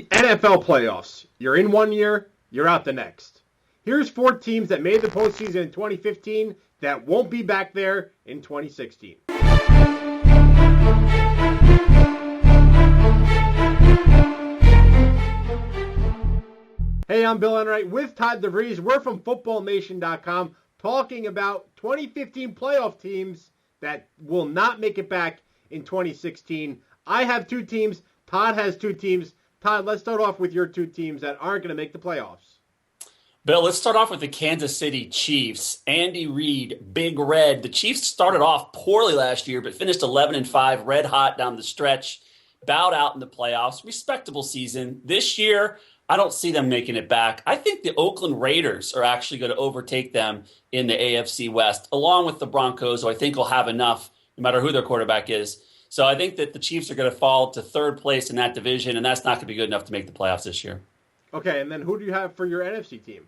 NFL playoffs. You're in one year, you're out the next. Here's 4 teams that made the postseason in 2015 that won't be back there in 2016. Hey, I'm Bill Enright with Todd DeVries. We're from FootballNation.com talking about 2015 playoff teams that will not make it back in 2016. I have 2 teams. Todd has 2 teams. Todd, let's start off with your 2 teams that aren't going to make the playoffs. Bill, let's start off with the Kansas City Chiefs. Andy Reid, Big Red. The Chiefs started off poorly last year, but finished 11-5, red hot down the stretch, bowed out in the playoffs. Respectable season. This year, I don't see them making it back. I think the Oakland Raiders are actually going to overtake them in the AFC West, along with the Broncos, who I think will have enough, no matter who their quarterback is. So I think that the Chiefs are going to fall to 3rd place in that division, and that's not going to be good enough to make the playoffs this year. Okay, and then who do you have for your NFC team?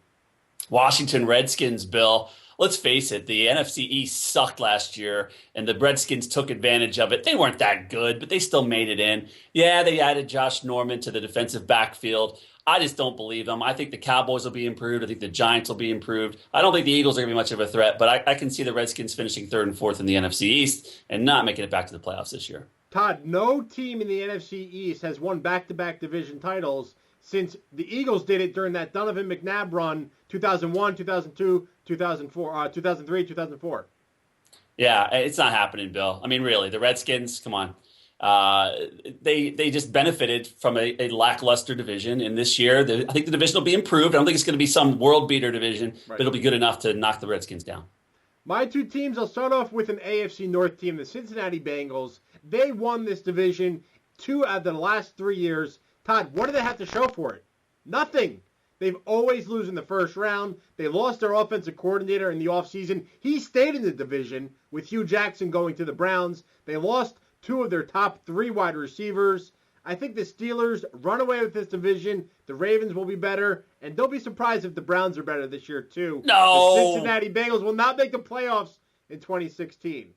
Washington Redskins, Bill. Let's face it, the NFC East sucked last year, and the Redskins took advantage of it. They weren't that good, but they still made it in. Yeah, they added Josh Norman to the defensive backfield. I just don't believe them. I think the Cowboys will be improved. I think the Giants will be improved. I don't think the Eagles are going to be much of a threat, but I can see the Redskins finishing 3rd and 4th in the NFC East and not making it back to the playoffs this year. Todd, no team in the NFC East has won back-to-back division titles since the Eagles did it during that Donovan McNabb run, 2001, 2002, 2004, 2003, 2004. Yeah, it's not happening, Bill. I mean, really, the Redskins, come on. They just benefited from a lackluster division. And this year, I think the division will be improved. I don't think it's going to be some world-beater division, but it'll be good enough to knock the Redskins down. My 2 teams, I'll start off with an AFC North team, the Cincinnati Bengals. They won this division 2 out of the last 3 years. Todd, what do they have to show for it? Nothing. They've always lose in the first round. They lost their offensive coordinator in the offseason. He stayed in the division with Hugh Jackson going to the Browns. They lost 2 of their top 3 wide receivers. I think the Steelers run away with this division. The Ravens will be better. And don't be surprised if the Browns are better this year, too. No. The Cincinnati Bengals will not make the playoffs in 2016.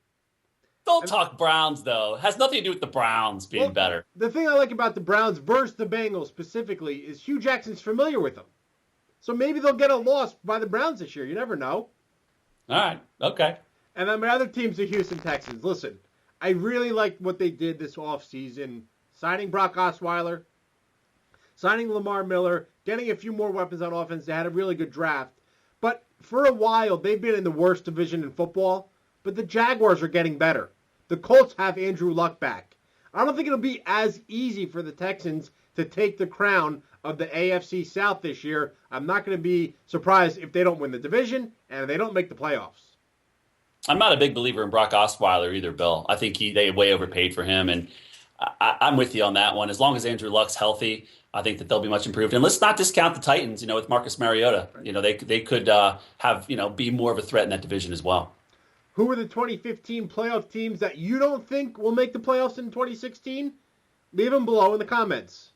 Don't talk Browns, though. It has nothing to do with the Browns being better. The thing I like about the Browns versus the Bengals specifically is Hugh Jackson's familiar with them. So maybe they'll get a loss by the Browns this year. You never know. All right. Okay. And then my other team's the Houston Texans. Listen, I really liked what they did this offseason. Signing Brock Osweiler, signing Lamar Miller, getting a few more weapons on offense. They had a really good draft. But for a while, they've been in the worst division in football. But the Jaguars are getting better. The Colts have Andrew Luck back. I don't think it'll be as easy for the Texans to take the crown of the AFC South this year. I'm not going to be surprised if they don't win the division and they don't make the playoffs. I'm not a big believer in Brock Osweiler either, Bill. I think they way overpaid for him, and I'm with you on that one. As long as Andrew Luck's healthy, I think that they'll be much improved. And let's not discount the Titans, with Marcus Mariota. They could have, be more of a threat in that division as well. Who are the 2015 playoff teams that you don't think will make the playoffs in 2016? Leave them below in the comments.